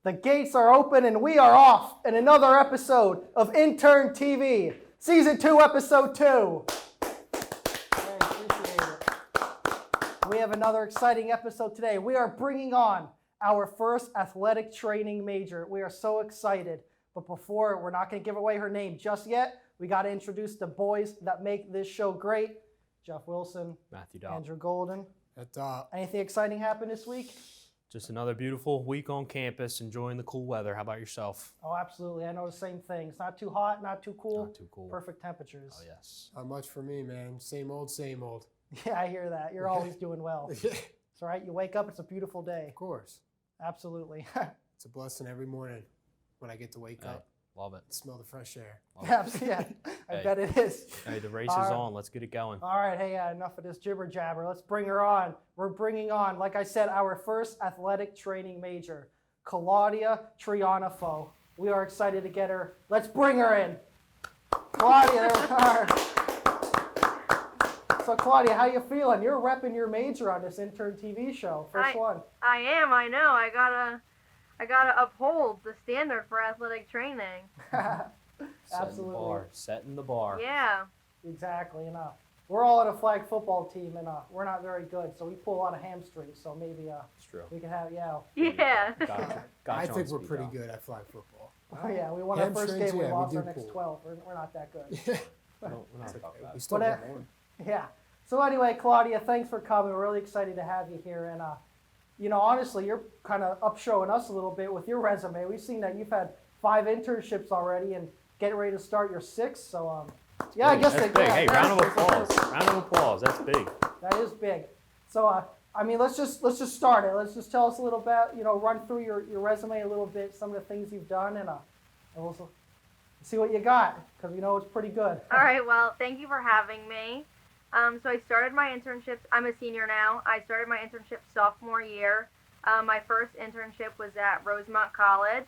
The gates are open and we are off in another episode of Intern TV, Season 2, Episode 2. I appreciate it. We have another exciting episode today. We are bringing on our first athletic training major. We are so excited. But before, we're not going to give away her name just yet. We got to introduce the boys that make this show great. Jeff Wilson, Matthew Dobb. Andrew Golden. That's Anything exciting happened this week? Just another beautiful week on campus, enjoying the cool weather. How about yourself? Oh, absolutely. I know the same thing. It's not too hot, not too cool. Not too cool. Perfect temperatures. Oh, yes. not much for me, man. Same old, same old. Yeah, I hear that. You're always doing well. Yeah, It's all right. You wake up, it's a beautiful day. of course. Absolutely. It's a blessing every morning when I get to wake Hey, up love it. and smell the fresh air. Love it. Yeah, I Hey. bet it is. Hey, the race All is right. on. Let's get it going. All right. Hey, enough of this jibber jabber. Let's bring her on. We're bringing on, like I said, our first athletic training major, Claudia Trianafo. We are excited to get her. Let's bring her in. Claudia, there we are. So Claudia, how you feeling? You're repping your major on this Intern TV show. First one. I am. I know. I gotta uphold the standard for athletic training. Absolutely. Setting the bar. Yeah. Exactly. And we're all on a flag football team, and we're not very good, so we pull a lot of hamstrings. So maybe It's true. we can have Yeah. Gotcha. I on think we're speed pretty dial. good at flag football. Oh, yeah, we won our first Hamstrings, game. We yeah, we lost do our next pull. 12. We're not that good. Yeah, We're not talking about we that. still But, got one. Yeah. So anyway, Claudia, thanks for coming. We're really excited to have you here. And, honestly, you're kind of up showing us a little bit with your resume. We've seen that you've had 5 internships already and getting ready to start your 6th. So, yeah, I guess That's big. Hey, round of applause. That's Round of applause. That's big. That is big. So, let's just start it. Let's just tell us a little bit, run through your resume a little bit, some of the things you've done, and we'll see what you got, because it's pretty good. All right. Well, thank you for having me. So I started my internships. I'm a senior now. I started my internship sophomore year. My first internship was at Rosemont College,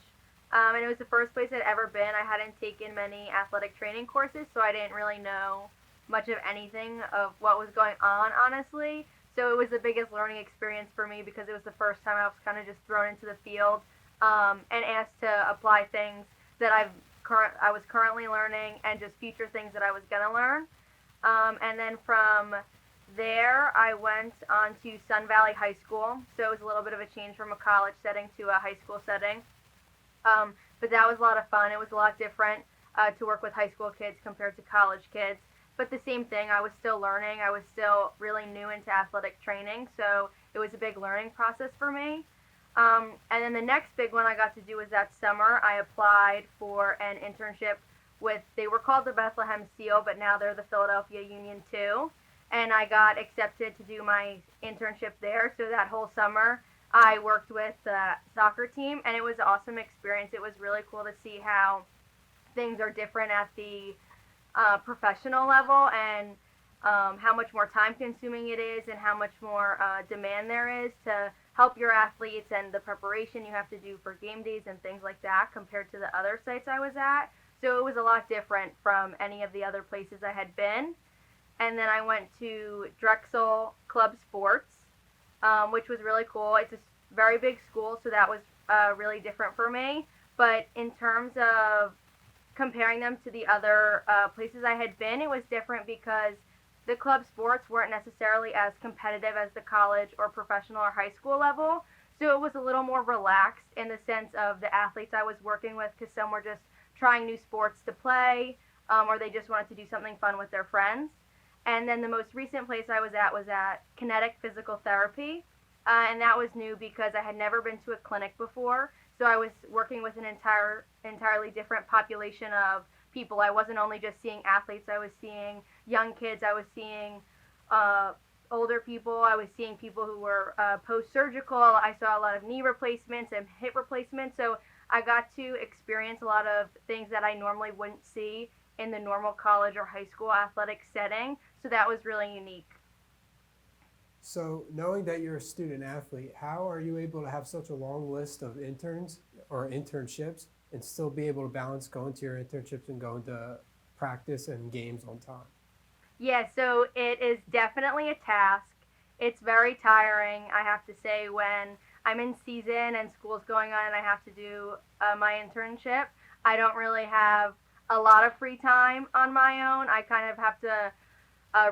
and it was the first place I'd ever been. I hadn't taken many athletic training courses, so I didn't really know much of anything of what was going on, honestly. So it was the biggest learning experience for me because it was the first time I was kind of just thrown into the field and asked to apply things that I was currently learning and just future things that I was going to learn. And then from there, I went on to Sun Valley High School. So it was a little bit of a change from a college setting to a high school setting. But that was a lot of fun. It was a lot different to work with high school kids compared to college kids. But the same thing, I was still learning. I was still really new into athletic training. So it was a big learning process for me. And then the next big one I got to do was that summer. I applied for an internship they were called the Bethlehem Seal, but now they're the Philadelphia Union 2. And I got accepted to do my internship there. So that whole summer, I worked with the soccer team, and it was an awesome experience. It was really cool to see how things are different at the professional level and how much more time-consuming it is and how much more demand there is to help your athletes and the preparation you have to do for game days and things like that compared to the other sites I was at. So it was a lot different from any of the other places I had been. And then I went to Drexel Club Sports, which was really cool. It's a very big school, so that was really different for me. But in terms of comparing them to the other places I had been, it was different because the club sports weren't necessarily as competitive as the college or professional or high school level. So it was a little more relaxed in the sense of the athletes I was working with, because some were just trying new sports to play, or they just wanted to do something fun with their friends. And then the most recent place I was at Kinetic Physical Therapy, and that was new because I had never been to a clinic before. So I was working with an entirely different population of people. I wasn't only just seeing athletes, I was seeing young kids, I was seeing older people, I was seeing people who were post-surgical. I saw a lot of knee replacements and hip replacements. So I got to experience a lot of things that I normally wouldn't see in the normal college or high school athletic setting. So that was really unique. So knowing that you're a student athlete, how are you able to have such a long list of interns or internships and still be able to balance going to your internships and going to practice and games on time? Yeah, so it is definitely a task. It's very tiring, I have to say, when I'm in season and school's going on and I have to do my internship, I don't really have a lot of free time on my own. I kind of have to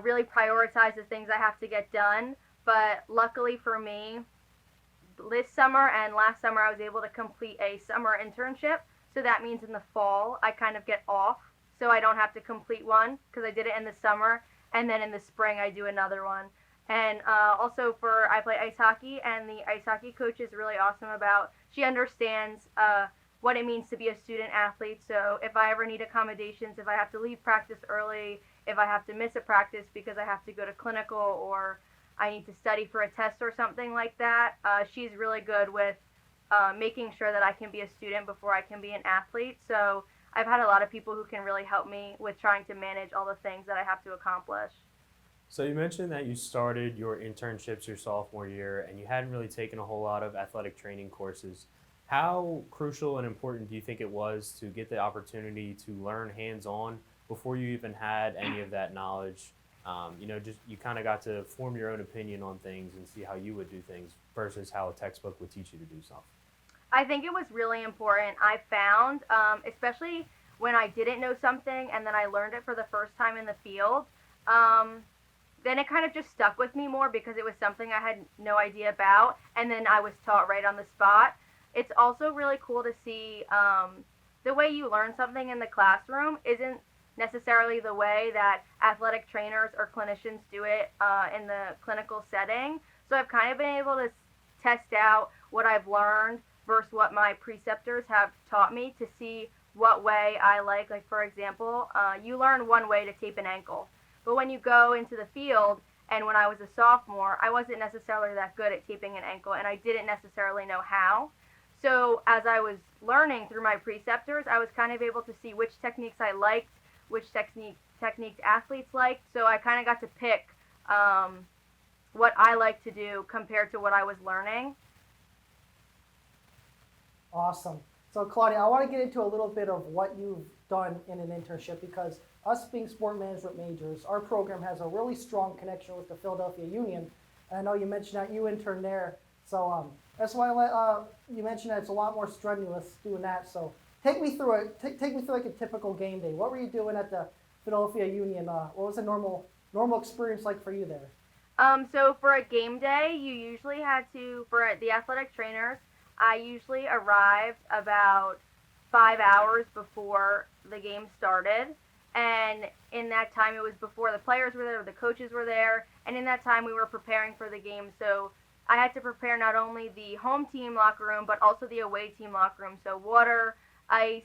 really prioritize the things I have to get done. But luckily for me, this summer and last summer I was able to complete a summer internship. So that means in the fall I kind of get off, so I don't have to complete one because I did it in the summer, and then in the spring I do another one. And also for I play ice hockey, and the ice hockey coach is really awesome about. She understands what it means to be a student athlete. So if I ever need accommodations, if I have to leave practice early, if I have to miss a practice because I have to go to clinical or I need to study for a test or something like that, she's really good with making sure that I can be a student before I can be an athlete. So I've had a lot of people who can really help me with trying to manage all the things that I have to accomplish. So you mentioned that you started your internships your sophomore year and you hadn't really taken a whole lot of athletic training courses. How crucial and important do you think it was to get the opportunity to learn hands-on before you even had any of that knowledge? Just you kind of got to form your own opinion on things and see how you would do things versus how a textbook would teach you to do something. I think it was really important. I found, especially when I didn't know something and then I learned it for the first time in the field, then it kind of just stuck with me more because it was something I had no idea about, and then I was taught right on the spot. It's also really cool to see the way you learn something in the classroom isn't necessarily the way that athletic trainers or clinicians do it in the clinical setting. So I've kind of been able to test out what I've learned versus what my preceptors have taught me to see what way I like. Like, for example, you learn one way to tape an ankle. But when you go into the field, and when I was a sophomore, I wasn't necessarily that good at taping an ankle, and I didn't necessarily know how. So as I was learning through my preceptors, I was kind of able to see which techniques I liked, which techniques athletes liked. So I kind of got to pick what I like to do compared to what I was learning. Awesome. So Claudia, I want to get into a little bit of what you've done in an internship because us being sport management majors, our program has a really strong connection with the Philadelphia Union. And I know you mentioned that you interned there. So that's why you mentioned that it's a lot more strenuous doing that. So take me through it. Take me through like a typical game day. What were you doing at the Philadelphia Union? What was a normal experience like for you there? So for a game day, you usually had to, for the athletic trainers, I usually arrived about 5 hours before the game started. And in that time, it was before the players were there, the coaches were there. And in that time, we were preparing for the game. So I had to prepare not only the home team locker room, but also the away team locker room. So water, ice,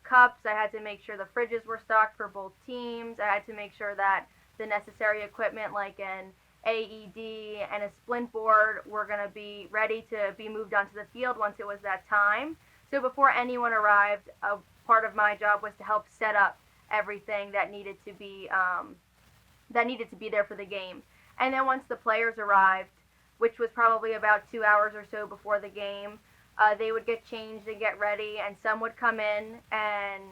cups. I had to make sure the fridges were stocked for both teams. I had to make sure that the necessary equipment like an AED and a splint board were going to be ready to be moved onto the field once it was that time. So before anyone arrived, a part of my job was to help set up everything that needed to be there for the game. And then once the players arrived, which was probably about 2 hours or so before the game, they would get changed and get ready, and some would come in and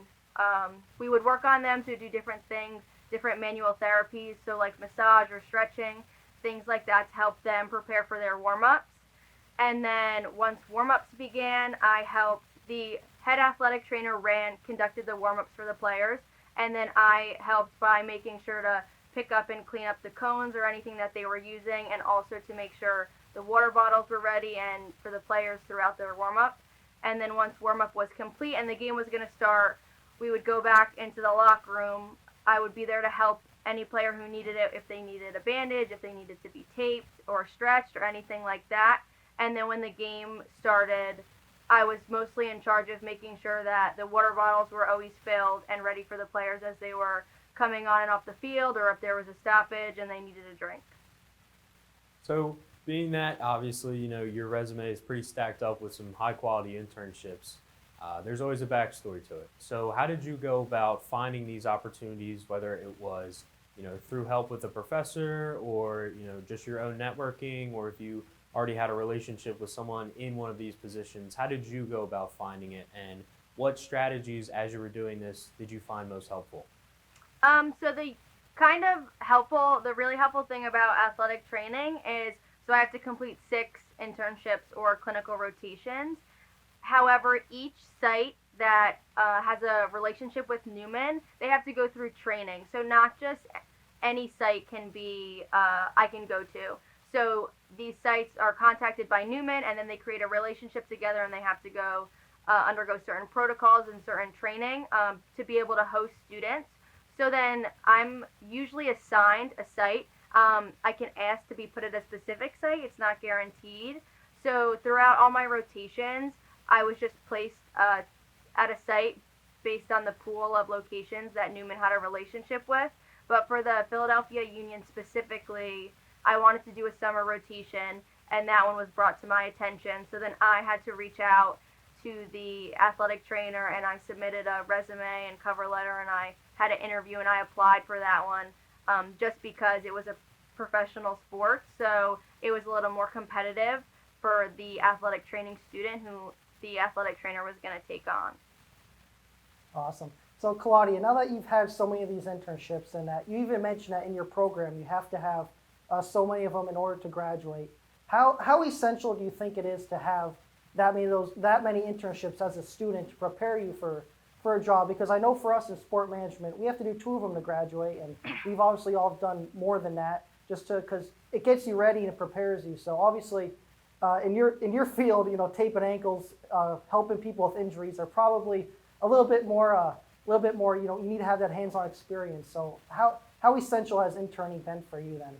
we would work on them to do different things, different manual therapies, so like massage or stretching, things like that to help them prepare for their warm-ups. And then once warm-ups began, I helped the head athletic trainer conducted the warm-ups for the players, and then I helped by making sure to pick up and clean up the cones or anything that they were using, and also to make sure the water bottles were ready and for the players throughout their warm-up. And then once warm-up was complete and the game was going to start, we would go back into the locker room. I would be there to help any player who needed it, if they needed a bandage, if they needed to be taped or stretched or anything like that. And then when the game started, I was mostly in charge of making sure that the water bottles were always filled and ready for the players as they were coming on and off the field, or if there was a stoppage and they needed a drink. So being that obviously, your resume is pretty stacked up with some high quality internships, there's always a backstory to it. So how did you go about finding these opportunities, whether it was, through help with a professor or, just your own networking, or if you already had a relationship with someone in one of these positions? How did you go about finding it, and what strategies as you were doing this did you find most helpful? So the really helpful thing about athletic training is, so I have to complete 6 internships or clinical rotations. However, each site that has a relationship with Newman, they have to go through training. So not just any site can be I can go to. So these sites are contacted by Newman, and then they create a relationship together, and they have to go undergo certain protocols and certain training to be able to host students. So then I'm usually assigned a site. I can ask to be put at a specific site. It's not guaranteed. So throughout all my rotations, I was just placed at a site based on the pool of locations that Newman had a relationship with. But for the Philadelphia Union specifically, I wanted to do a summer rotation, and that one was brought to my attention. So then I had to reach out to the athletic trainer, and I submitted a resume and cover letter, and I had an interview, and I applied for that one just because it was a professional sport. So it was a little more competitive for the athletic training student who the athletic trainer was going to take on. Awesome. So Claudia, now that you've had so many of these internships and that you even mentioned that in your program you have to have so many of them in order to graduate, how essential do you think it is to have that many internships as a student to prepare you for a job? Because I know for us in sport management, we have to do 2 of them to graduate, and we've obviously all done more than that just because it gets you ready and it prepares you. So obviously, in your field, taping ankles, helping people with injuries are probably a little bit more. You need to have that hands-on experience. So how essential has interning been for you then?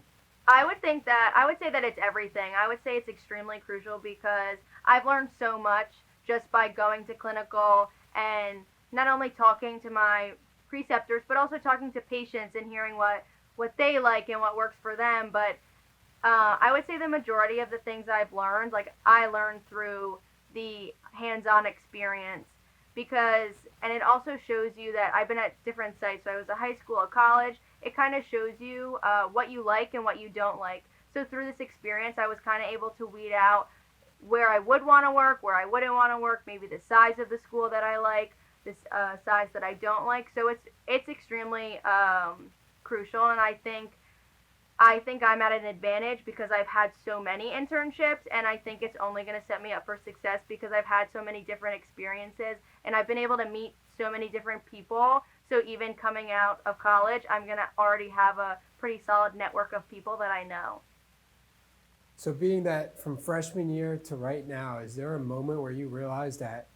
I would say that it's everything. I would say it's extremely crucial because I've learned so much just by going to clinical and not only talking to my preceptors, but also talking to patients and hearing what they like and what works for them. But I would say the majority of the things I've learned, like I learned through the hands-on experience and it also shows you that I've been at different sites. So I was a high school, a college. It kind of shows you what you like and what you don't like. So through this experience, I was kind of able to weed out where I would want to work, where I wouldn't want to work, maybe the size of the school that I like, this size that I don't like. So it's extremely crucial, and I think I'm at an advantage because I've had so many internships, and I think it's only going to set me up for success because I've had so many different experiences, and I've been able to meet so many different people. So even coming out of college, I'm going to already have a pretty solid network of people that I know. So being that from freshman year to right now, is there a moment where you realize that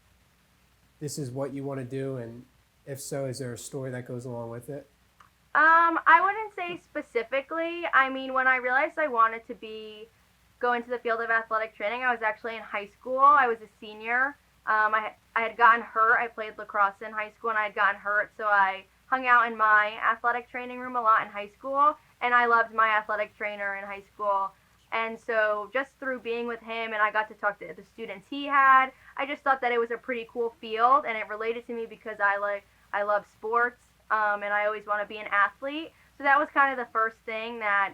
this is what you want to do? And if so, is there a story that goes along with it? I wouldn't say specifically. I mean, when I realized I wanted to go into the field of athletic training, I was actually in high school. I was a senior. I had gotten hurt. I played lacrosse in high school, and I had gotten hurt, so I hung out in my athletic training room a lot in high school, and I loved my athletic trainer in high school. And so just through being with him, and I got to talk to the students he had, I just thought that it was a pretty cool field, and it related to me because I love sports, and I always want to be an athlete. So that was kind of the first thing that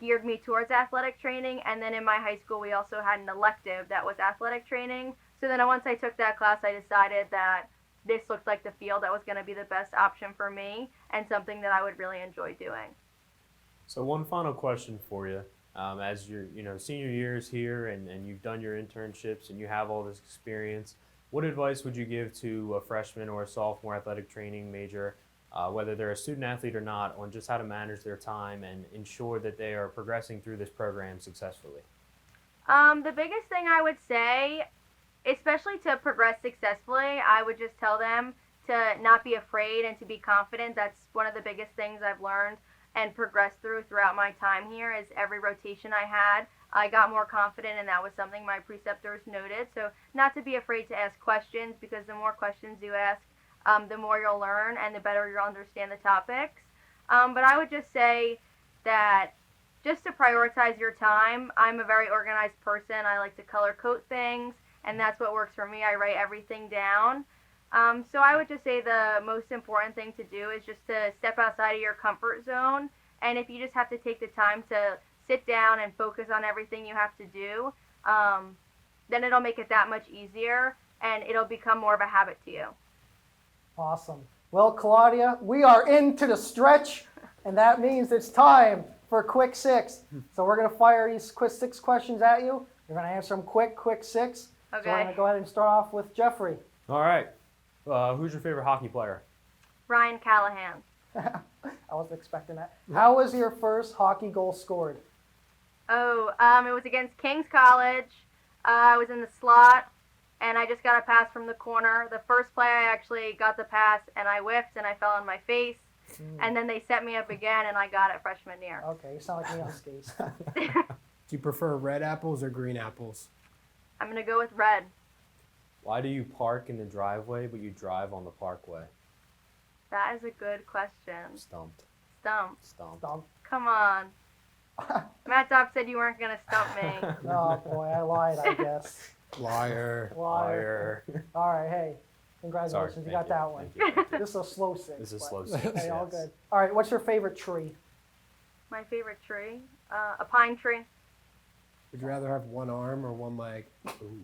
geared me towards athletic training. And then in my high school, we also had an elective that was athletic training. So then once I took that class, I decided that this looked like the field that was going to be the best option for me and something that I would really enjoy doing. So one final question for you. As your senior years here and you've done your internships and you have all this experience, what advice would you give to a freshman or a sophomore athletic training major, whether they're a student athlete or not, on just how to manage their time and ensure that they are progressing through this program successfully? The biggest thing I would say, especially to progress successfully, I would just tell them to not be afraid and to be confident. That's one of the biggest things I've learned and progressed throughout my time here. Is every rotation I had, I got more confident, and that was something my preceptors noted. So not to be afraid to ask questions, because the more questions you ask, the more you'll learn and the better you'll understand the topics. But I would just say that just to prioritize your time. I'm a very organized person. I like to color code things, and that's what works for me. I write everything down. So I would just say the most important thing to do is just to step outside of your comfort zone. And if you just have to take the time to sit down and focus on everything you have to do, then it'll make it that much easier and it'll become more of a habit to you. Awesome. Well, Claudia, we are into the stretch, and that means it's time for Quick Six. So we're going to fire these quick 6 questions at you. You're going to answer them quick 6. So we're going Okay. to go ahead and start off with Jeffrey. All right. Who's your favorite hockey player? Ryan Callahan. I wasn't expecting that. How was your first hockey goal scored? Oh, it was against King's College. I was in the slot, and I just got a pass from the corner. The first play, I actually got the pass, and I whiffed, and I fell on my face. And then they set me up again, and I got it freshman year. Okay, you sound like me on skates. Do you prefer red apples or green apples? I'm going to go with red. Why do you park in the driveway but you drive on the parkway? That is a good question. Stumped. Stump. Dumb. Come on. Matt Dopp said you weren't going to stump me. Oh boy, I lied, I guess. Liar. Liar. All right, hey, Sorry. congratulations, you thank got that one. Thank you. This is a slow 6. This is but- slow 6. Hey, all yes. good. All right, what's your favorite tree? My favorite tree? A pine tree. Would you rather have one arm or one leg? Ooh.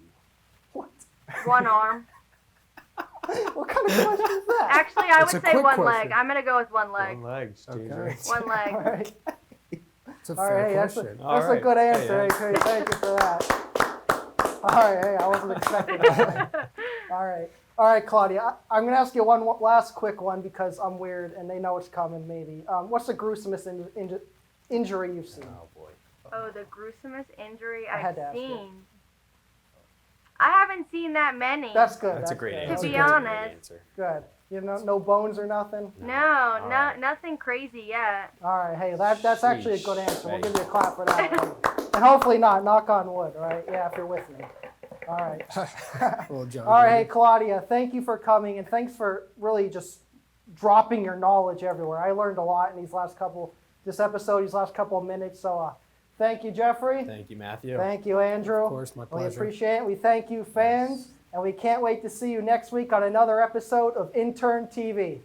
What? One arm. What kind of question is that? Actually, I It's would a say quick one question. leg. I'm going to go with one leg. One leg. Okay. Dangerous. One All leg. right. It's a All right, fair hey, that's question. All a right. good Hey, answer. yeah. Hey, thank you for that. All right, hey, I wasn't expecting that. All right, Claudia. I'm gonna ask you one last quick one because I'm weird and they know it's coming. Maybe. What's the gruesomest injury you've seen? Oh boy. Oh, the gruesomest injury I had to I've ask you. seen. I haven't seen that many. That's good. That's a great good. answer. To be That's a great honest. answer. Good. You know, no bones or nothing. No, All right. nothing crazy yet. All right. Hey, that's actually a good Sheesh. answer. We'll Hey. give you a clap for that one. And hopefully not. Knock on wood. All right. Yeah, if you're with me. All right. Little John All right, hey, Gruden. Claudia, thank you for coming and thanks for really just dropping your knowledge everywhere. I learned a lot in these last couple of minutes. So thank you, Jeffrey. Thank you, Matthew. Thank you, Andrew. Of course, my We pleasure. appreciate it. We thank you, fans, and we can't wait to see you next week on another episode of Intern TV.